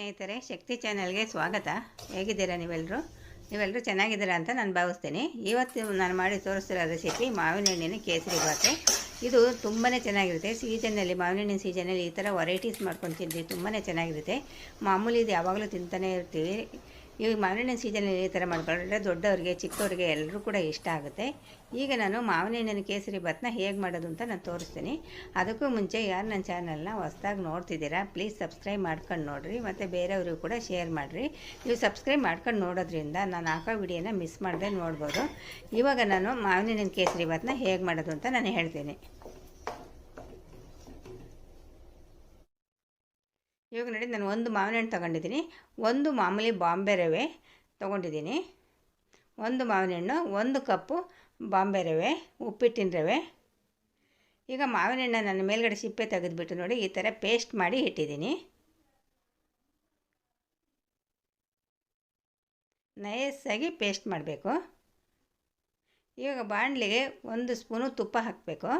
ಸ್ನೇಹಿತರೆ, ಶಕ್ತಿ ಚಾನೆಲ್ಗೆ ಸ್ವಾಗತ. ಹೇಗಿದ್ದೀರಾ ನೀವೆಲ್ಲರೂ ಚೆನ್ನಾಗಿದ್ದೀರಾ ಅಂತ ನಾನು ಭಾವಿಸ್ತೀನಿ. ಇವತ್ತು ನಾನು ಮಾಡಿ ತೋರಿಸ್ತಿರೋ ರೆಸಿಪಿ ಮಾವಿನ ಹಣ್ಣಿನ ಕೇಸರಿ ಬಾತು. ಇದು ತುಂಬಾ ಚೆನ್ನಾಗಿರುತ್ತೆ. ಸೀಸನ್ನಲ್ಲಿ, ಮಾವಿನ ಹಣ್ಣಿನ ಸೀಸನಲ್ಲಿ ಈ ಥರ ವೆರೈಟೀಸ್ ಮಾಡ್ಕೊಂಡು ತಿಂದು ತುಂಬಾ ಚೆನ್ನಾಗಿರುತ್ತೆ. ಮಾಮೂಲಿ ಇದು ಯಾವಾಗಲೂ ತಿಂತಾನೆ ಇರ್ತೀವಿ. ಈ ಮಾವಿನ ಹಣ್ಣಿನ ಸೀಸನಲ್ಲಿ ಈ ಥರ ಮಾಡ್ಕೊಂಡ್ರೆ ದೊಡ್ಡವರಿಗೆ ಚಿಕ್ಕವರಿಗೆ ಎಲ್ಲರೂ ಕೂಡ ಇಷ್ಟ ಆಗುತ್ತೆ. ಈಗ ನಾನು ಮಾವಿನ ಹಣ್ಣಿನ ಕೇಸರಿ ಬಾತನ್ನ ಹೇಗೆ ಮಾಡೋದು ಅಂತ ನಾನು ತೋರಿಸ್ತೀನಿ. ಅದಕ್ಕೂ ಮುಂಚೆ ಯಾರು ನನ್ನ ಚಾನಲ್ನ ಹೊಸ್ದಾಗಿ ನೋಡ್ತಿದ್ದೀರಾ, ಪ್ಲೀಸ್ ಸಬ್ಸ್ಕ್ರೈಬ್ ಮಾಡ್ಕೊಂಡು ನೋಡಿರಿ ಮತ್ತು ಬೇರೆಯವ್ರಿಗೂ ಕೂಡ ಶೇರ್ ಮಾಡಿರಿ. ನೀವು ಸಬ್ಸ್ಕ್ರೈಬ್ ಮಾಡ್ಕೊಂಡು ನೋಡೋದ್ರಿಂದ ನಾನು ಹಾಕೋ ವಿಡಿಯೋನ ಮಿಸ್ ಮಾಡದೆ ನೋಡ್ಬೋದು. ಇವಾಗ ನಾನು ಮಾವಿನ ಹಣ್ಣಿನ ಕೇಸರಿ ಬಾತನ್ನ ಹೇಗೆ ಮಾಡೋದು ಅಂತ ನಾನು ಹೇಳ್ತೀನಿ. ಇವಾಗ ನೋಡಿ, ನಾನು ಒಂದು ಮಾವಿನ ಹಣ್ಣು ತೊಗೊಂಡಿದ್ದೀನಿ, ಒಂದು ಮಾಮೂಲಿ ಬಾಂಬೆ ರವೆ ತೊಗೊಂಡಿದ್ದೀನಿ, ಒಂದು ಮಾವಿನ ಹಣ್ಣು, 1 ಕಪ್ಪು ಬಾಂಬೆ ರವೆ, ಉಪ್ಪಿಟ್ಟಿನ ರವೆ. ಈಗ ಮಾವಿನ ಹಣ್ಣು ನಾನು ಮೇಲ್ಗಡೆ ಸಿಪ್ಪೆ ತೆಗೆದುಬಿಟ್ಟು ನೋಡಿ ಈ ಥರ ಪೇಸ್ಟ್ ಮಾಡಿ ಇಟ್ಟಿದ್ದೀನಿ. ನೈಸಾಗಿ ಪೇಸ್ಟ್ ಮಾಡಬೇಕು. ಇವಾಗ ಬಾಣಲಿಗೆ 1 ಸ್ಪೂನು ತುಪ್ಪ ಹಾಕಬೇಕು.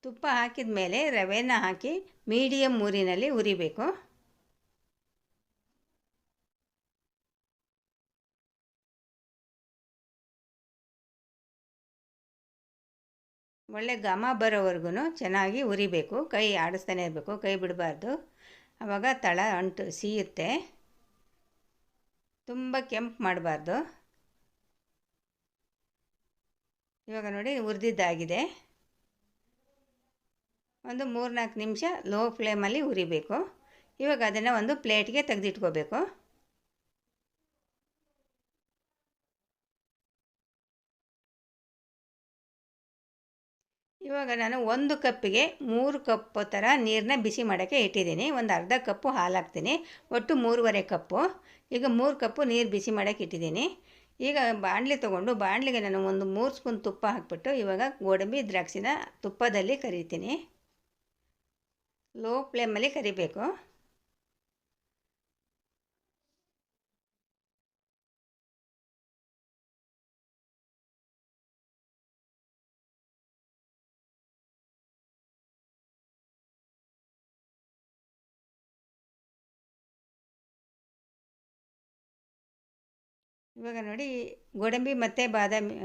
ತುಪ್ಪ ಹಾಕಿದ ಮೇಲೆ ರವೆನ ಹಾಕಿ ಮೀಡಿಯಮ್ ಊರಿನಲ್ಲಿ ಹುರಿಬೇಕು. ಒಳ್ಳೆ ಘಮ ಬರೋವರೆಗೂ ಚೆನ್ನಾಗಿ ಹುರಿಬೇಕು. ಕೈ ಆಡಿಸ್ತಾನೆ ಇರಬೇಕು, ಕೈ ಬಿಡಬಾರ್ದು. ಆವಾಗ ತಳ ಅಂಟು ಸೀಯುತ್ತೆ. ತುಂಬ ಕೆಂಪು ಮಾಡಬಾರ್ದು. ಇವಾಗ ನೋಡಿ ಹುರಿದಿದ್ದಾಗಿದೆ. ಒಂದು 3-4 ನಿಮಿಷ ಲೋ ಫ್ಲೇಮಲ್ಲಿ ಹುರಿಬೇಕು. ಇವಾಗ ಅದನ್ನು ಒಂದು ಪ್ಲೇಟ್ಗೆ ತೆಗೆದಿಟ್ಕೋಬೇಕು. ಇವಾಗ ನಾನು 1 ಕಪ್ಪಿಗೆ 3 ಕಪ್ ಥರ ನೀರನ್ನ ಬಿಸಿ ಮಾಡೋಕ್ಕೆ ಇಟ್ಟಿದ್ದೀನಿ. ಒಂದು ಅರ್ಧ ಕಪ್ಪು ಹಾಲು ಹಾಕ್ತೀನಿ, ಒಟ್ಟು 3.5 ಕಪ್ಪು. ಈಗ 3 ಕಪ್ಪು ನೀರು ಬಿಸಿ ಮಾಡೋಕ್ಕೆ ಇಟ್ಟಿದ್ದೀನಿ. ಈಗ ಬಾಣಲಿ ತೊಗೊಂಡು ಬಾಣಲಿಗೆ ನಾನು ಒಂದು 3 ಸ್ಪೂನ್ ತುಪ್ಪ ಹಾಕ್ಬಿಟ್ಟು ಇವಾಗ ಗೋಡಂಬಿ ದ್ರಾಕ್ಷಿನ ತುಪ್ಪದಲ್ಲಿ ಕರಿತೀನಿ. ಲೋ ಫ್ಲೇಮಲ್ಲಿ ಕರಿಬೇಕು. ಇವಾಗ ನೋಡಿ, ಗೋಡಂಬಿ ಮತ್ತು ಬಾದಾಮಿ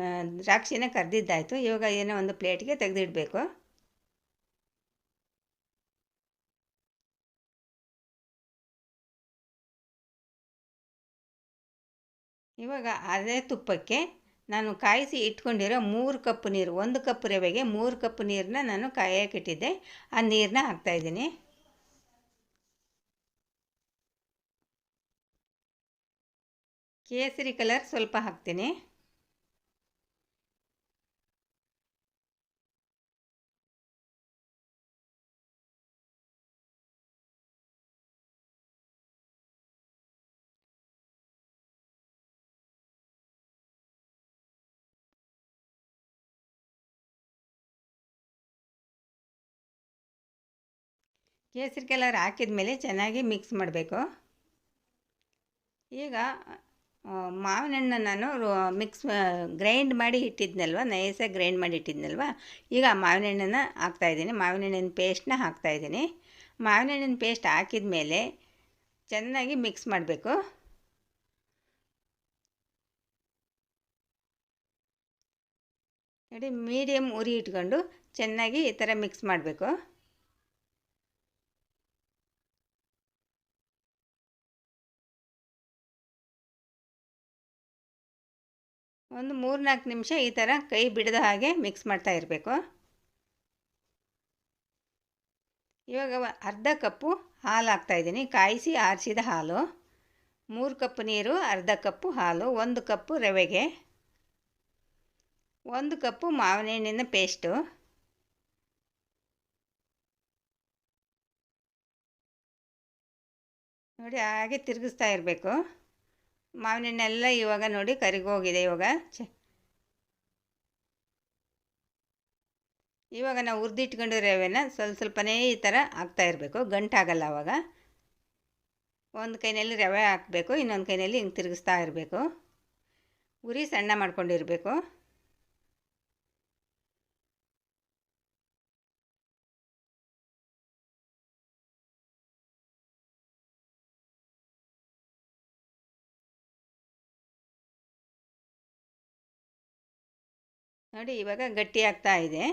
ದ್ರಾಕ್ಷಿನ ಕರೆದಿದ್ದಾಯಿತು. ಇವಾಗ ಏನೋ ಒಂದು ಪ್ಲೇಟ್ಗೆ ತೆಗೆದಿಡಬೇಕು. ಇವಾಗ ಅದೇ ತುಪ್ಪಕ್ಕೆ ನಾನು ಕಾಯಿಸಿ ಇಟ್ಕೊಂಡಿರೋ 3 ಕಪ್ ನೀರು, 1 ಕಪ್ ರವೆಗೆ 3 ಕಪ್ ನೀರನ್ನ ನಾನು ಕಾಯೋಕ್ಕಿಟ್ಟಿದ್ದೆ, ಆ ನೀರನ್ನ ಹಾಕ್ತಾಯಿದ್ದೀನಿ. ಕೇಸರಿ ಕಲರ್ ಸ್ವಲ್ಪ ಹಾಕ್ತೀನಿ. ಕೇಸರಿ ಕಲರ್ ಹಾಕಿದ ಮೇಲೆ ಚೆನ್ನಾಗಿ ಮಿಕ್ಸ್ ಮಾಡಬೇಕು. ಈಗ ಮಾವಿನ ಹಣ್ಣು ನಾನು ಗ್ರೈಂಡ್ ಮಾಡಿ ಇಟ್ಟಿದ್ನಲ್ವ, ನೈಸಾಗಿ ಗ್ರೈಂಡ್ ಮಾಡಿ ಇಟ್ಟಿದ್ನಲ್ವ, ಈಗ ಮಾವಿನ ಹಣ್ಣನ್ನು ಹಾಕ್ತಾಯಿದ್ದೀನಿ. ಮಾವಿನ ಹಣ್ಣಿನ ಪೇಸ್ಟನ್ನ ಹಾಕ್ತಾಯಿದ್ದೀನಿ. ಮಾವಿನ ಹಣ್ಣಿನ ಪೇಸ್ಟ್ ಹಾಕಿದ ಮೇಲೆ ಚೆನ್ನಾಗಿ ಮಿಕ್ಸ್ ಮಾಡಬೇಕು. ನೋಡಿ, ಮೀಡಿಯಮ್ ಉರಿ ಇಟ್ಕೊಂಡು ಚೆನ್ನಾಗಿ ಈ ಥರ ಮಿಕ್ಸ್ ಮಾಡಬೇಕು. ಒಂದು 3-4 ನಿಮಿಷ ಈ ಥರ ಕೈ ಬಿಡದ ಹಾಗೆ ಮಿಕ್ಸ್ ಮಾಡ್ತಾ ಇರಬೇಕು. ಇವಾಗ ಅರ್ಧ ಕಪ್ಪು ಹಾಲು ಹಾಕ್ತಾಯಿದ್ದೀನಿ, ಕಾಯಿಸಿ ಆರಿಸಿದ ಹಾಲು. 3 ಕಪ್ ನೀರು, ಅರ್ಧ ಕಪ್ಪು ಹಾಲು, 1 ಕಪ್ಪು ರವೆಗೆ 1 ಕಪ್ಪು ಮಾವಿನ ಹಣ್ಣಿನ ಪೇಸ್ಟು. ನೋಡಿ, ಹಾಗೆ ತಿರುಗಿಸ್ತಾ ಇರಬೇಕು. ಮಾವಿನ ಹಣ್ಣೆಲ್ಲ ಇವಾಗ ನೋಡಿ ಕರಿಗೋಗಿದೆ. ಇವಾಗ ನಾವು ಹುರಿದಿಟ್ಕೊಂಡು ರವೆನ ಸ್ವಲ್ಪನೇ ಈ ಥರ ಹಾಕ್ತಾ ಇರಬೇಕು, ಗಂಟಾಗಲ್ಲ. ಆವಾಗ ಒಂದು ಕೈಯಲ್ಲಿ ರವೆ ಹಾಕಬೇಕು, ಇನ್ನೊಂದು ಕೈಯಲ್ಲಿ ಹಿಂಗೆ ತಿರುಗಿಸ್ತಾ ಇರಬೇಕು. ಉರಿ ಸಣ್ಣ ಮಾಡ್ಕೊಂಡಿರಬೇಕು. ನೋಡಿ ಇವಾಗ ಗಟ್ಟಿ ಆಗ್ತಾ ಇದೆ.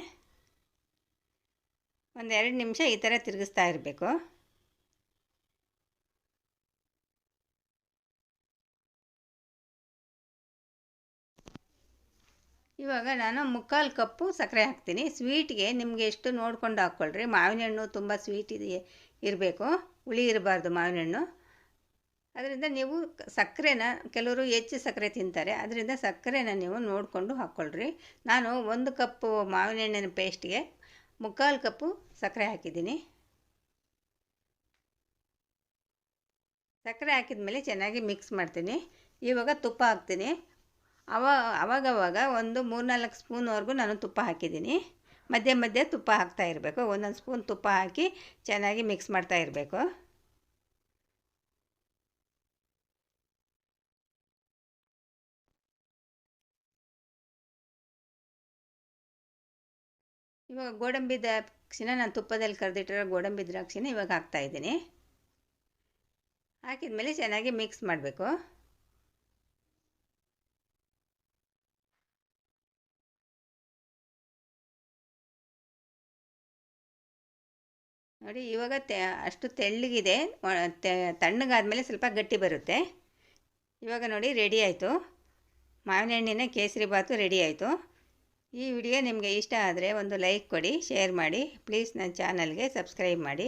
ಒಂದು 2 ನಿಮಿಷ ಈ ಥರ ತಿರುಗಿಸ್ತಾ ಇರಬೇಕು. ಇವಾಗ ನಾನು 3/4 ಕಪ್ಪು ಸಕ್ಕರೆ ಹಾಕ್ತೀನಿ. ಸ್ವೀಟ್ಗೆ ನಿಮಗೆ ಎಷ್ಟು ನೋಡ್ಕೊಂಡು ಹಾಕ್ಕೊಳ್ರಿ. ಮಾವಿನ ಹಣ್ಣು ತುಂಬ ಸ್ವೀಟ್ ಇರಬೇಕು, ಹುಳಿ ಇರಬಾರ್ದು ಮಾವಿನ ಹಣ್ಣು. ಅದರಿಂದ ನೀವು ಸಕ್ಕರೆನ, ಕೆಲವರು ಹೆಚ್ಚು ಸಕ್ಕರೆ ತಿಂತಾರೆ, ಅದರಿಂದ ಸಕ್ಕರೆನ ನೀವು ನೋಡಿಕೊಂಡು ಹಾಕ್ಕೊಳ್ರಿ. ನಾನು 1 ಕಪ್ಪು ಮಾವಿನ ಹಣ್ಣಿನ ಪೇಸ್ಟ್ಗೆ 3/4 ಕಪ್ಪು ಸಕ್ಕರೆ ಹಾಕಿದ್ದೀನಿ. ಸಕ್ಕರೆ ಹಾಕಿದ ಮೇಲೆ ಚೆನ್ನಾಗಿ ಮಿಕ್ಸ್ ಮಾಡ್ತೀನಿ. ಇವಾಗ ತುಪ್ಪ ಹಾಕ್ತೀನಿ. ಅವಾಗವಾಗ ಒಂದು 3-4 ಸ್ಪೂನ್ವರೆಗೂ ನಾನು ತುಪ್ಪ ಹಾಕಿದ್ದೀನಿ. ಮಧ್ಯೆ ಮಧ್ಯೆ ತುಪ್ಪ ಹಾಕ್ತಾ ಇರಬೇಕು. ಒಂದೊಂದು ಸ್ಪೂನ್ ತುಪ್ಪ ಹಾಕಿ ಚೆನ್ನಾಗಿ ಮಿಕ್ಸ್ ಮಾಡ್ತಾ ಇರಬೇಕು. ಇವಾಗ ಗೋಡಂಬಿ ದ್ರಾಕ್ಷಿನ, ನಾನು ತುಪ್ಪದಲ್ಲಿ ಕರೆದಿಟ್ಟಿರೋ ಗೋಡಂಬಿ ದ್ರಾಕ್ಷಿನ ಇವಾಗ ಹಾಕ್ತಾಯಿದ್ದೀನಿ. ಹಾಕಿದ ಮೇಲೆ ಚೆನ್ನಾಗಿ ಮಿಕ್ಸ್ ಮಾಡಬೇಕು. ನೋಡಿ ಇವಾಗ ಅಷ್ಟು ತೆಳ್ಳಗಿದೆ. ತಣ್ಣಗಾದ್ಮೇಲೆ ಸ್ವಲ್ಪ ಗಟ್ಟಿ ಬರುತ್ತೆ. ಇವಾಗ ನೋಡಿ ರೆಡಿ ಆಯಿತು. ಮಾವಿನ ಹಣ್ಣಿನ ಕೇಸರಿ ಬಾತು ರೆಡಿ ಆಯಿತು. ಈ ವಿಡಿಯೋ ನಿಮಗೆ ಇಷ್ಟ ಆದರೆ ಒಂದು ಲೈಕ್ ಕೊಡಿ, ಶೇರ್ ಮಾಡಿ. ಪ್ಲೀಸ್ ನನ್ನ ಚಾನಲ್ಗೆ ಸಬ್ಸ್ಕ್ರೈಬ್ ಮಾಡಿ.